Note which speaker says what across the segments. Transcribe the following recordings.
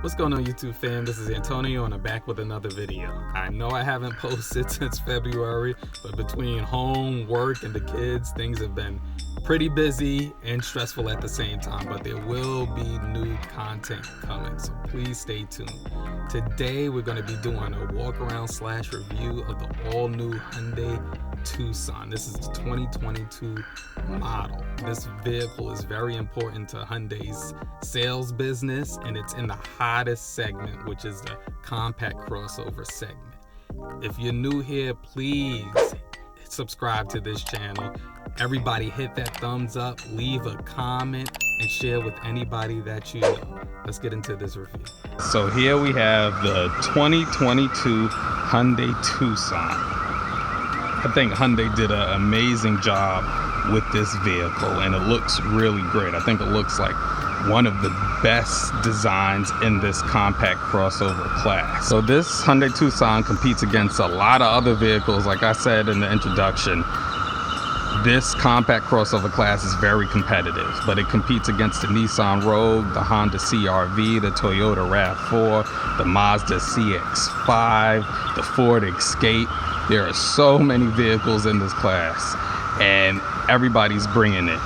Speaker 1: What's going on, YouTube fam? This is Antonio and I'm back with another video. I know I haven't posted since February, but between home, work, and the kids, things have been pretty busy and stressful at the same time, but there will be new content coming, so please stay tuned. Today we're going to be doing a walk around / review of the all new Hyundai Tucson. This is the 2022 model. This vehicle is very important to Hyundai's sales business, and it's in the hottest segment, which is the compact crossover segment. If you're new here, please subscribe to this channel. Everybody hit that thumbs up, leave a comment, and share with anybody that you know. Let's get into this review. So here we have the 2022 Hyundai Tucson. I think Hyundai did an amazing job with this vehicle, and it looks really great. I think it looks like one of the best designs in this compact crossover class. So this Hyundai Tucson competes against a lot of other vehicles. Like I said in the introduction, this compact crossover class is very competitive, but it competes against the Nissan Rogue, the Honda CR-V, the Toyota RAV4, the Mazda CX-5, the Ford Escape. There are so many vehicles in this class, and everybody's bringing it.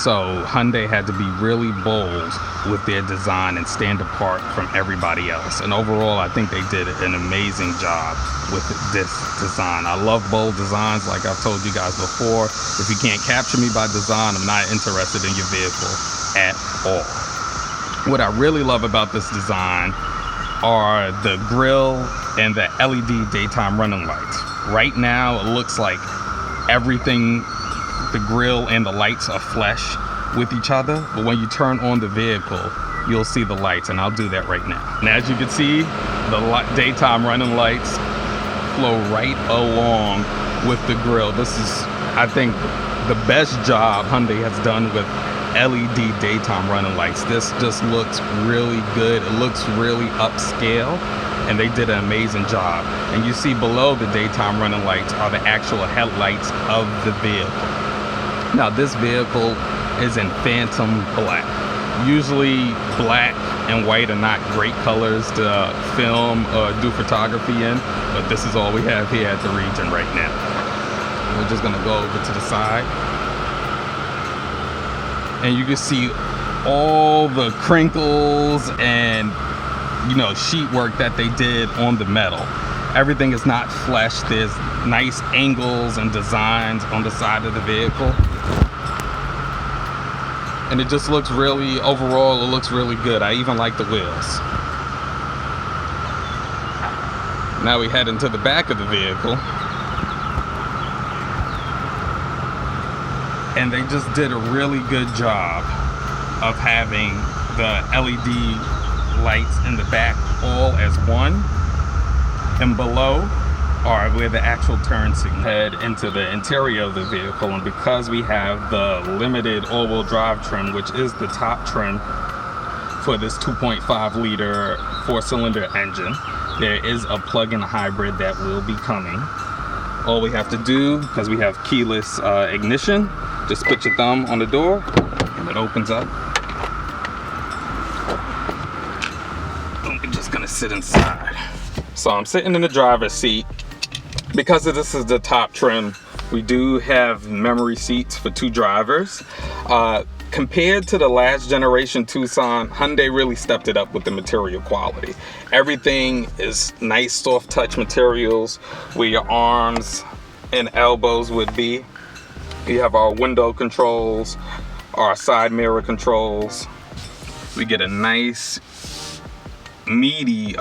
Speaker 1: So Hyundai had to be really bold with their design and stand apart from everybody else. And overall, I think they did an amazing job with this design. I love bold designs, like I've told you guys before. If you can't capture me by design, I'm not interested in your vehicle at all. What I really love about this design are the grille and the LED daytime running lights. Right now, it looks like everything, the grille and the lights are flush with each other, but when you turn on the vehicle, you'll see the lights, and I'll do that right now. And as you can see, the daytime running lights flow right along with the grille. This is, I think, the best job Hyundai has done with LED daytime running lights. This just looks really good. It looks really upscale, and they did an amazing job. And you see below the daytime running lights are the actual headlights of the vehicle. Now this vehicle is in phantom black. Usually black and white are not great colors to film or do photography in, but this is all we have here at the region right now. We're just gonna go over to the side, and you can see all the crinkles and sheet work that they did on the metal. Everything is not flesh. There's nice angles and designs on the side of the vehicle, and it just looks really, overall it looks really good. I even like the wheels. Now we head into the back of the vehicle, and they just did a really good job of having the LED lights in the back all as one, and below are where the actual turn signal. Head into the interior of the vehicle, and because we have the limited all-wheel drive trim, which is the top trim for this 2.5 liter 4-cylinder engine, there is a plug-in hybrid that will be coming. All we have to do, because we have keyless ignition, just put your thumb on the door and it opens up. I'm just gonna sit inside. So I'm sitting in the driver's seat. Because this is the top trim, we do have memory seats for 2 drivers. Compared to the last generation Tucson, Hyundai really stepped it up with the material quality. Everything is nice soft touch materials where your arms and elbows would be. We have our window controls, our side mirror controls. We get a nice meaty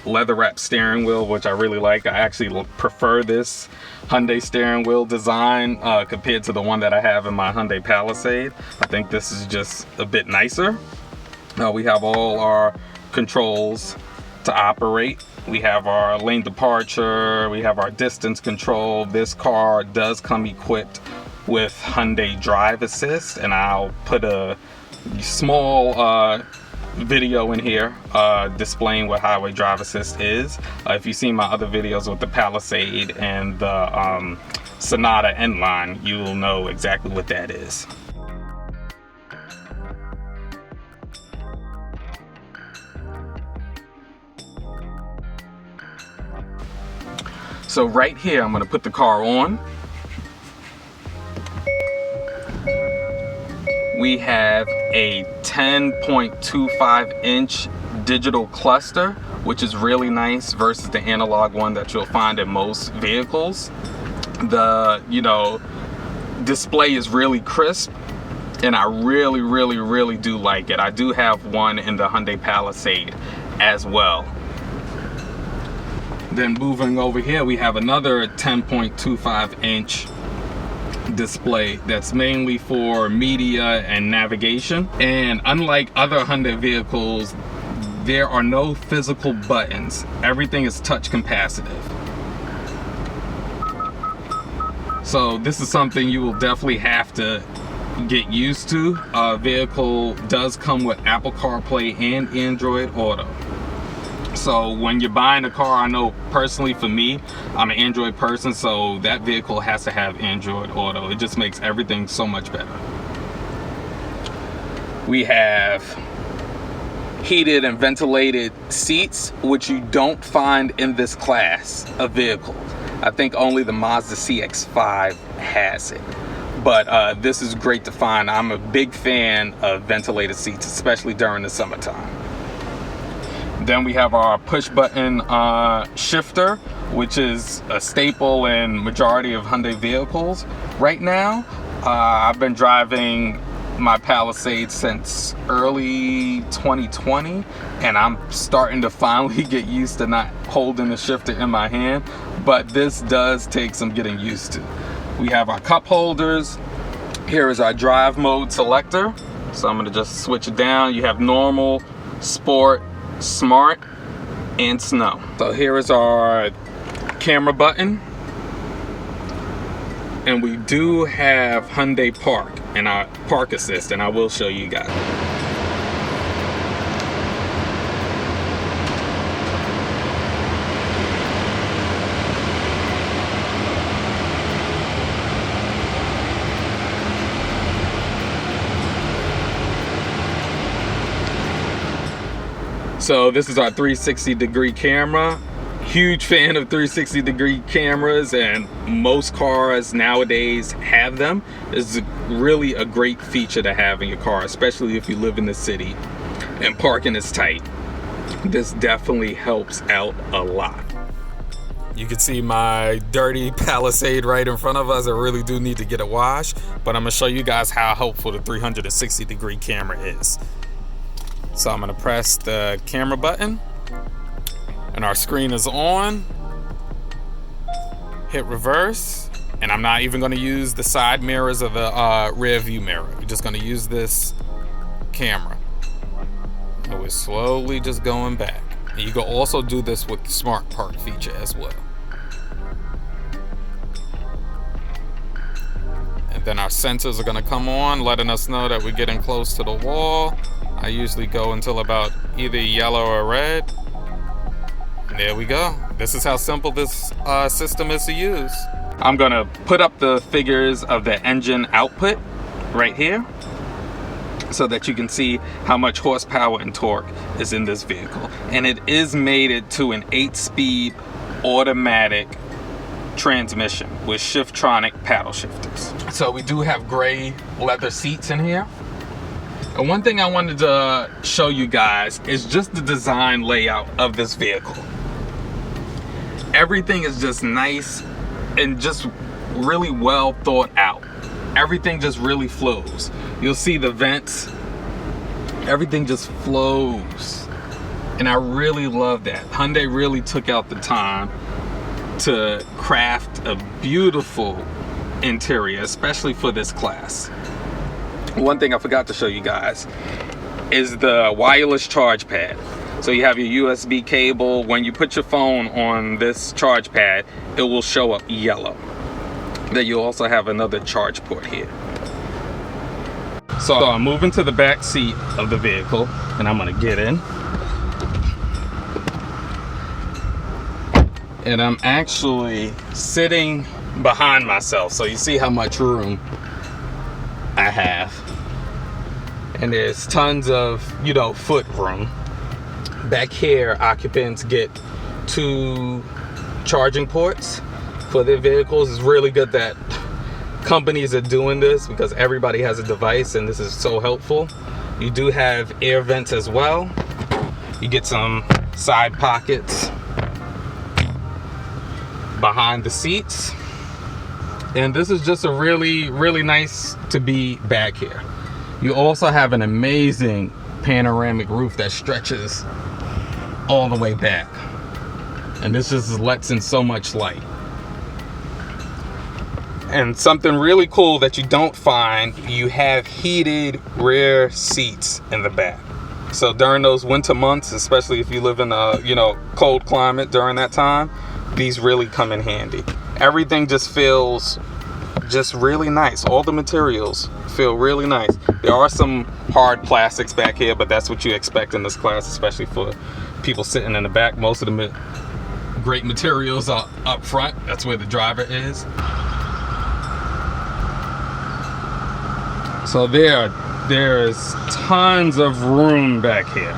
Speaker 1: leather wrap steering wheel, which I really like. I actually prefer this Hyundai steering wheel design compared to the one that I have in my Hyundai Palisade. I think this is just a bit nicer. Now we have all our controls to operate. We have our lane departure, we have our distance control. This car does come equipped with Hyundai Drive Assist, and I'll put a small video in here displaying what highway drive assist is. If you've seen my other videos with the Palisade and the Sonata N-Line, you will know exactly what that is. So right here, I'm gonna put the car on. We have a 10.25 inch digital cluster, which is really nice versus the analog one that you'll find in most vehicles. The, display is really crisp, and I really do like it. I do have one in the Hyundai Palisade as well. Then moving over here, we have another 10.25 inch display that's mainly for media and navigation. And unlike other Hyundai vehicles, there are no physical buttons. Everything is touch capacitive. So this is something you will definitely have to get used to. Vehicle does come with Apple CarPlay and Android Auto. So when you're buying a car, I know personally for me, I'm an Android person, so that vehicle has to have Android Auto. It just makes everything so much better. We have heated and ventilated seats, which you don't find in this class of vehicle. I think only the Mazda CX-5 has it. But this is great to find. I'm a big fan of ventilated seats, especially during the summertime. Then we have our push button shifter, which is a staple in majority of Hyundai vehicles. Right now, I've been driving my Palisade since early 2020, and I'm starting to finally get used to not holding the shifter in my hand, but this does take some getting used to. We have our cup holders. Here is our drive mode selector. So I'm gonna just switch it down. You have normal, sport, smart, and snow. So here is our camera button. And we do have Hyundai Park and our Park Assist, and I will show you guys. So this is our 360-degree camera. Huge fan of 360-degree cameras, and most cars nowadays have them. It's really a great feature to have in your car, especially if you live in the city and parking is tight. This definitely helps out a lot. You can see my dirty Palisade right in front of us. I really do need to get a wash, but I'm gonna show you guys how helpful the 360-degree camera is. So I'm gonna press the camera button, and our screen is on. Hit reverse, and I'm not even gonna use the side mirrors or the rear view mirror. We're just gonna use this camera. And we're slowly just going back. And you can also do this with the Smart Park feature as well. And then our sensors are gonna come on, letting us know that we're getting close to the wall. I usually go until about either yellow or red. And there we go. This is how simple this system is to use. I'm gonna put up the figures of the engine output right here so that you can see how much horsepower and torque is in this vehicle. And it is mated to an 8-speed automatic transmission with Shiftronic paddle shifters. So we do have gray leather seats in here. And one thing I wanted to show you guys is just the design layout of this vehicle. Everything is just nice and just really well thought out. Everything just really flows. You'll see the vents. Everything just flows. And I really love that. Hyundai really took out the time to craft a beautiful interior, especially for this class. One thing I forgot to show you guys is the wireless charge pad. So you have your USB cable. When you put your phone on this charge pad, it will show up yellow. Then you also have another charge port here. So I'm moving to the back seat of the vehicle, and I'm gonna get in. And I'm actually sitting behind myself, so you see how much room I have. And there's tons of, foot room. Back here, occupants get 2 charging ports for their vehicles. It's really good that companies are doing this because everybody has a device, and this is so helpful. You do have air vents as well. You get some side pockets behind the seats, and this is just a really nice to be back here. You also have an amazing panoramic roof that stretches all the way back, and this just lets in so much light. And something really cool that you don't find, you have heated rear seats in the back. So during those winter months, especially if you live in a cold climate during that time, these really come in handy. Everything just feels just really nice. All the materials feel really nice. There are some hard plastics back here, but that's what you expect in this class, especially for people sitting in the back. Most of the great materials are up front. That's where the driver is. So there's tons of room back here.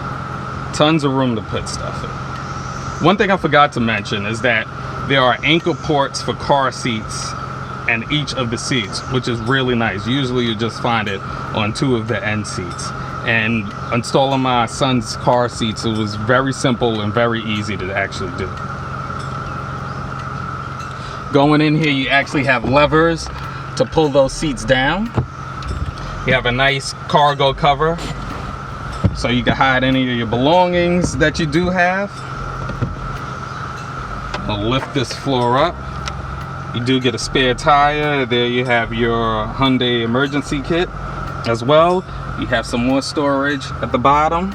Speaker 1: Tons of room to put stuff in. One thing I forgot to mention is that there are anchor ports for car seats and each of the seats, which is really nice. Usually you just find it on 2 of the end seats. And installing my son's car seats, it was very simple and very easy to actually do. Going in here, you actually have levers to pull those seats down. You have a nice cargo cover, so you can hide any of your belongings that you do have. I'll lift this floor up. You do get a spare tire. There you have your Hyundai emergency kit as well. You have some more storage at the bottom.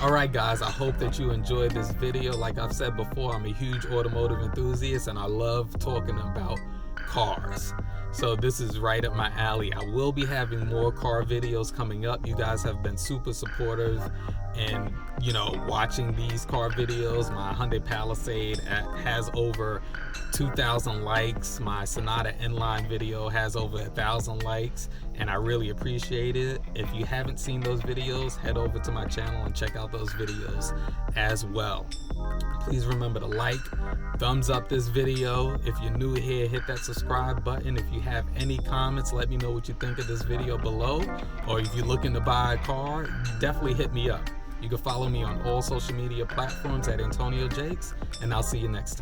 Speaker 1: Alright guys, I hope that you enjoyed this video. Like I've said before, I'm a huge automotive enthusiast and I love talking about cars. So this is right up my alley. I will be having more car videos coming up. You guys have been super supportive and watching these car videos. My Hyundai Palisade has over 2,000 likes. My Sonata inline video has over 1,000 likes, and I really appreciate it. If you haven't seen those videos, head over to my channel and check out those videos as well. Please remember to like, thumbs up this video. If you're new here, hit that subscribe button. If you have any comments, let me know what you think of this video below. Or if you're looking to buy a car, definitely hit me up. You can follow me on all social media platforms at Antonio Jakes, and I'll see you next time.